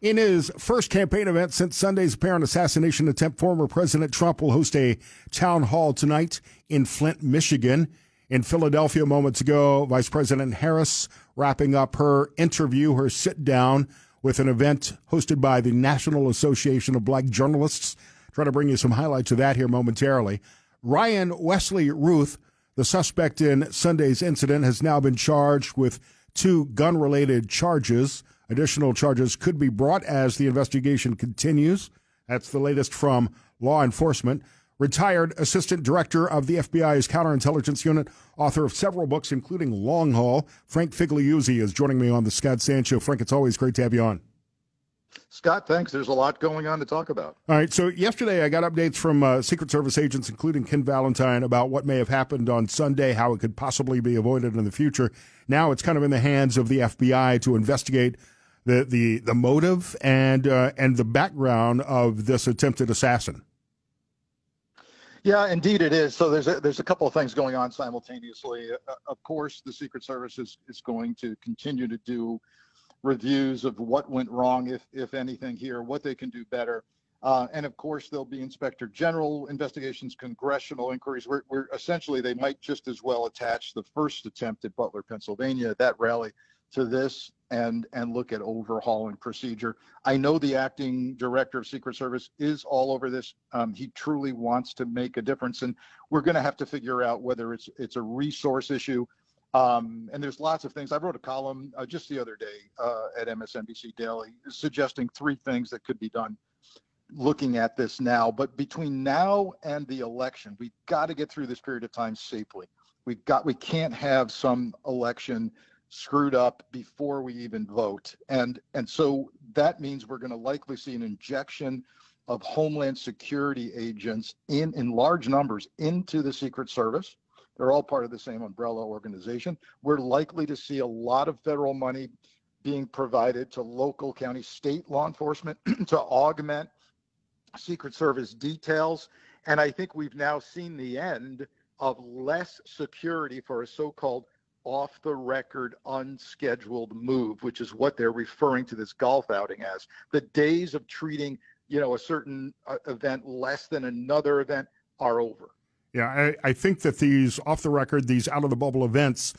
In his first campaign event since Sunday's apparent assassination attempt, former President Trump will host a town hall tonight in Flint, Michigan. In Philadelphia moments ago, Vice President Harris wrapping up her interview, her sit-down with an event hosted by the National Association of Black Journalists. Try to bring you some highlights of that here momentarily. Ryan Wesley Ruth, the suspect in Sunday's incident, has now been charged with 2 gun-related charges. Additional charges could be brought as the investigation continues. That's the latest from law enforcement. Retired Assistant Director of the FBI's Counterintelligence Unit, author of several books, including Long Haul, Frank Figliuzzi is joining me on the Scott Sand Show. Frank, it's always great to have you on. Scott, thanks. There's a lot going on to talk about. All right, so yesterday I got updates from Secret Service agents, including Ken Valentine, about what may have happened on Sunday, how it could possibly be avoided in the future. Now it's kind of in the hands of the FBI to investigate the motive and the background of this attempted assassin. Yeah, indeed it is. So there's a couple of things going on simultaneously. Of course, the Secret Service is going to continue to do reviews of what went wrong, if anything here, what they can do better. And of course, there'll be Inspector General investigations, congressional inquiries, where essentially they might just as well attach the first attempt at Butler, Pennsylvania, that rally, to this and look at overhauling procedure. I know the acting director of Secret Service is all over this. He truly wants to make a difference, and we're going to have to figure out whether it's a resource issue. And there's lots of things. I wrote a column just the other day at MSNBC Daily suggesting 3 things that could be done looking at this now. But between now and the election, we've got to get through this period of time safely. We can't have some election screwed up before we even vote. And so that means we're going to likely see an injection of Homeland Security agents in large numbers into the Secret Service. They're all part of the same umbrella organization. We're likely to see a lot of federal money being provided to local, county, state law enforcement to augment Secret Service details. And I think we've now seen the end of less security for a so-called off-the-record, unscheduled move, which is what they're referring to this golf outing as. The days of treating, a certain event less than another event are over. Yeah, I think that these off-the-record, these out-of-the-bubble events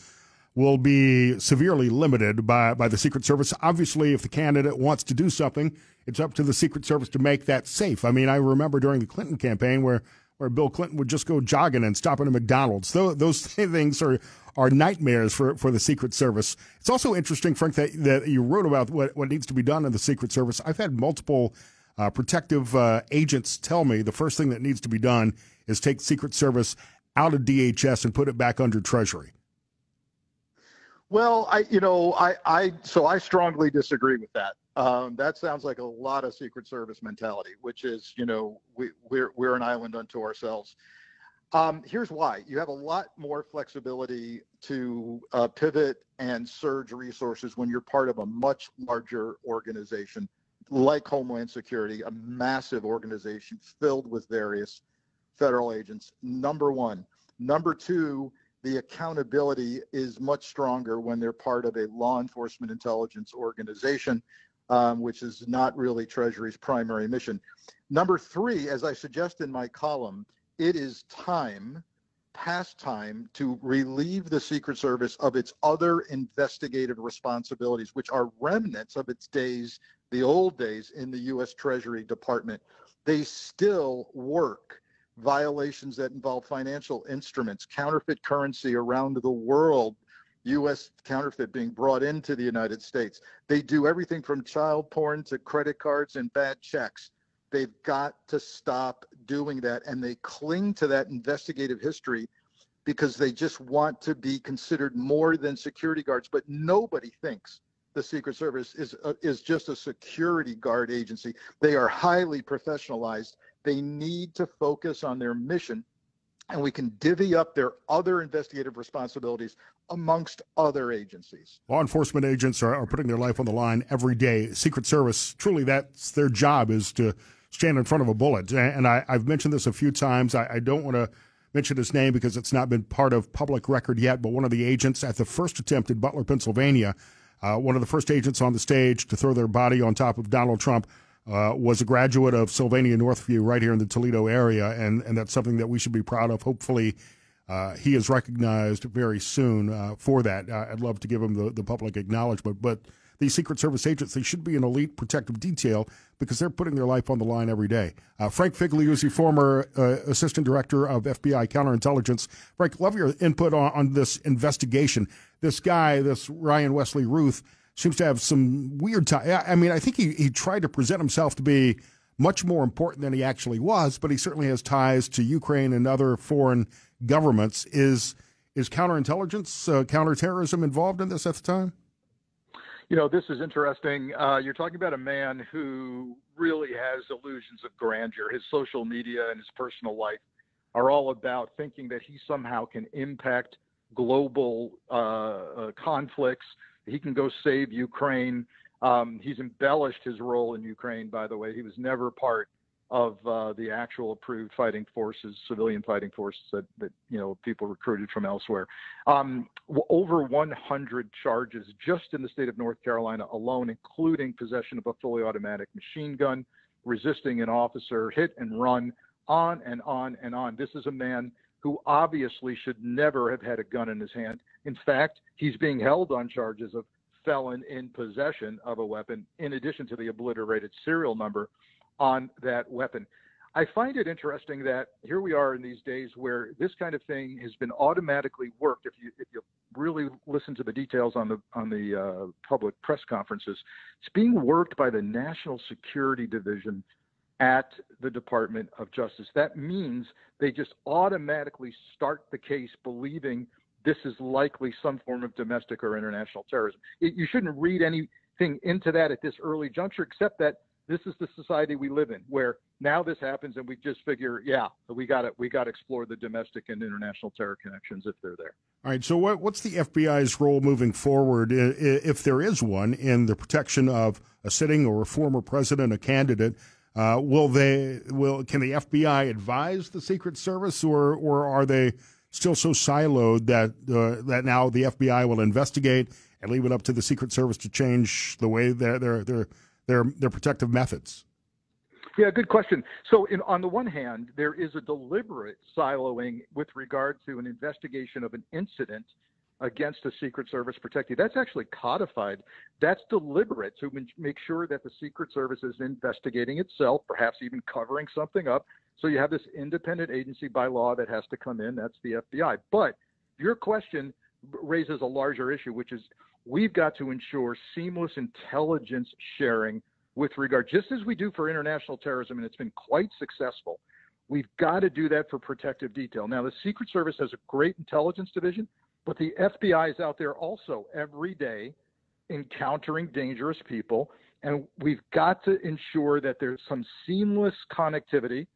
will be severely limited by the Secret Service. Obviously, if the candidate wants to do something, it's up to the Secret Service to make that safe. I mean, I remember during the Clinton campaign where Bill Clinton would just go jogging and stop at a McDonald's. Those things are nightmares for the Secret Service. It's also interesting, Frank, that you wrote about what needs to be done in the Secret Service. I've had multiple protective agents tell me the first thing that needs to be done is take Secret Service out of DHS and put it back under Treasury. Well, I strongly disagree with that. That sounds like a lot of Secret Service mentality, which is, we're an island unto ourselves. Here's why. You have a lot more flexibility to pivot and surge resources when you're part of a much larger organization like Homeland Security, a massive organization filled with various federal agents, number one. Number two, the accountability is much stronger when they're part of a law enforcement intelligence organization, which is not really Treasury's primary mission. Number three, as I suggest in my column, it is past time to relieve the Secret Service of its other investigative responsibilities, which are remnants of its days, the old days in the U.S. Treasury Department. They still work violations that involve financial instruments, counterfeit currency around the world, U.S. counterfeit being brought into the United States. They do everything from child porn to credit cards and bad checks. They've got to stop doing that, and they cling to that investigative history because they just want to be considered more than security guards. But nobody thinks the Secret Service is just a security guard agency. They are highly professionalized. They need to focus on their mission, and we can divvy up their other investigative responsibilities amongst other agencies. Law enforcement agents are putting their life on the line every day. Secret Service, truly that's their job, is to stand in front of a bullet. And I've mentioned this a few times. I don't want to mention his name because it's not been part of public record yet, but one of the agents at the first attempt in Butler, Pennsylvania, One of the first agents on the stage to throw their body on top of Donald Trump was a graduate of Sylvania Northview right here in the Toledo area, and that's something that we should be proud of. Hopefully he is recognized very soon for that. I'd love to give him the public acknowledgement, but these Secret Service agents, they should be an elite protective detail because they're putting their life on the line every day. Frank Figliuzzi, former Assistant Director of FBI Counterintelligence. Frank, love your input on this investigation. This guy, this Ryan Wesley Ruth, seems to have some weird I mean, I think he tried to present himself to be much more important than he actually was, but he certainly has ties to Ukraine and other foreign governments. Is counterintelligence, counterterrorism involved in this at the time? You know, this is interesting. You're talking about a man who really has illusions of grandeur. His social media and his personal life are all about thinking that he somehow can impact global conflicts. He can go save Ukraine. He's embellished his role in Ukraine, by the way. He was never part of the actual approved fighting forces, civilian fighting forces that people recruited from elsewhere. Over 100 charges just in the state of North Carolina alone, including possession of a fully automatic machine gun, resisting an officer, hit and run, on and on and on. This is a man who obviously should never have had a gun in his hand. In fact, he's being held on charges of felon in possession of a weapon, in addition to the obliterated serial number on that weapon. I find it interesting that here we are in these days where this kind of thing has been automatically worked. If you really listen to the details on the public press conferences, it's being worked by the National Security Division at the Department of Justice. That means they just automatically start the case believing this is likely some form of domestic or international terrorism. You shouldn't read anything into that at this early juncture, except that this is the society we live in, where now this happens and we just figure, yeah, we got to explore the domestic and international terror connections if they're there. All right. So what's the FBI's role moving forward, if there is one, in the protection of a sitting or a former president, a candidate? Can the FBI advise the Secret Service, or are they still so siloed that now the FBI will investigate and leave it up to the Secret Service to change the way their protective methods? Yeah, good question. So on the one hand, there is a deliberate siloing with regard to an investigation of an incident against a Secret Service protectee. That's actually codified. That's deliberate to make sure that the Secret Service is investigating itself, perhaps even covering something up. So you have this independent agency by law that has to come in. That's the FBI. But your question raises a larger issue, which is we've got to ensure seamless intelligence sharing with regard, just as we do for international terrorism, and it's been quite successful. We've got to do that for protective detail. Now, the Secret Service has a great intelligence division, but the FBI is out there also every day encountering dangerous people, and we've got to ensure that there's some seamless connectivity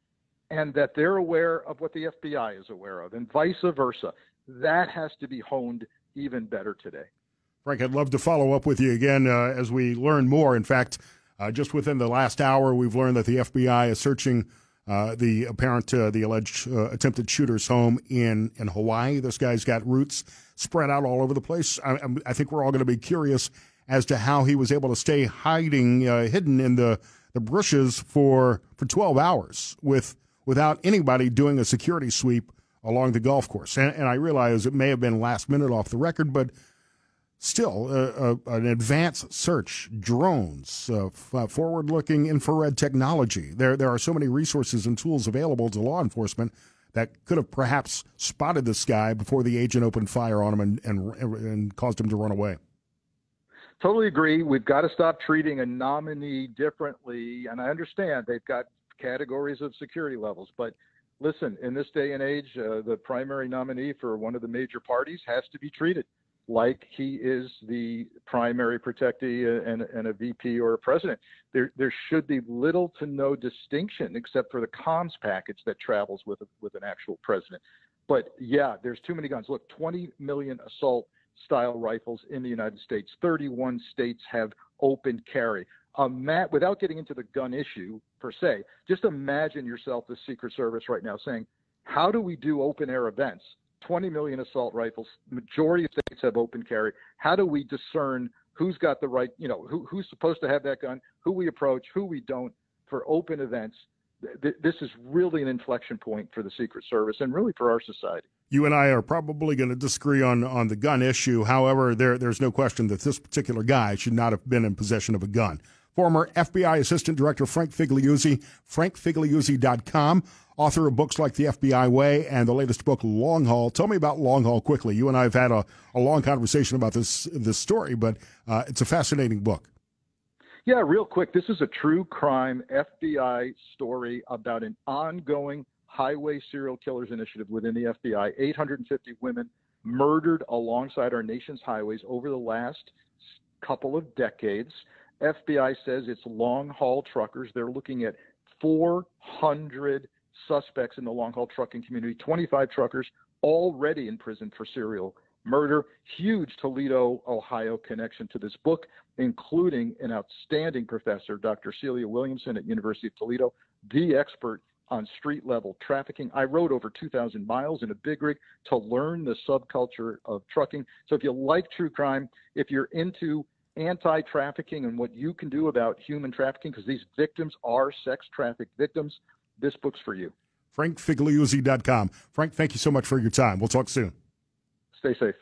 and that they're aware of what the FBI is aware of, and vice versa. That has to be honed even better today. Frank, I'd love to follow up with you again as we learn more. In fact, just within the last hour, we've learned that the FBI is searching the alleged attempted shooter's home in Hawaii. This guy's got roots spread out all over the place. I think we're all going to be curious as to how he was able to stay hidden in the bushes for 12 hours without anybody doing a security sweep along the golf course. And I realize it may have been last minute off the record, but still, an advanced search, drones, forward-looking infrared technology. There are so many resources and tools available to law enforcement that could have perhaps spotted this guy before the agent opened fire on him and caused him to run away. Totally agree. We've got to stop treating a nominee differently. And I understand they've got categories of security levels. But listen, in this day and age, the primary nominee for one of the major parties has to be treated like he is the primary protectee and a VP or a president. There should be little to no distinction except for the comms package that travels with an actual president. But yeah, there's too many guns. Look, 20 million assault style rifles in the United States. 31 states have open carry. Without getting into the gun issue per se, just imagine yourself the Secret Service right now saying, how do we do open air events? 20 million assault rifles, majority of states have open carry. How do we discern who's got the right, who's supposed to have that gun, who we approach, who we don't for open events. This is really an inflection point for the Secret Service and really for our society. You and I are probably going to disagree on the gun issue. However, there's no question that this particular guy should not have been in possession of a gun. Former FBI Assistant Director Frank Figliuzzi, frankfigliuzzi.com, author of books like The FBI Way and the latest book, Long Haul. Tell me about Long Haul quickly. You and I have had a long conversation about this story, but it's a fascinating book. Yeah, real quick. This is a true crime FBI story about an ongoing highway serial killers initiative within the FBI. 850 women murdered alongside our nation's highways over the last couple of decades. FBI says it's long-haul truckers. They're looking at 400 suspects in the long-haul trucking community, 25 truckers already in prison for serial murder. Huge Toledo, Ohio connection to this book, including an outstanding professor, Dr. Celia Williamson at University of Toledo, the expert on street-level trafficking. I rode over 2,000 miles in a big rig to learn the subculture of trucking. So if you like true crime, if you're into anti-trafficking and what you can do about human trafficking, because these victims are sex trafficked victims, this book's for you. frankfigliuzzi.com. Frank, thank you so much for your time. We'll talk soon. Stay safe.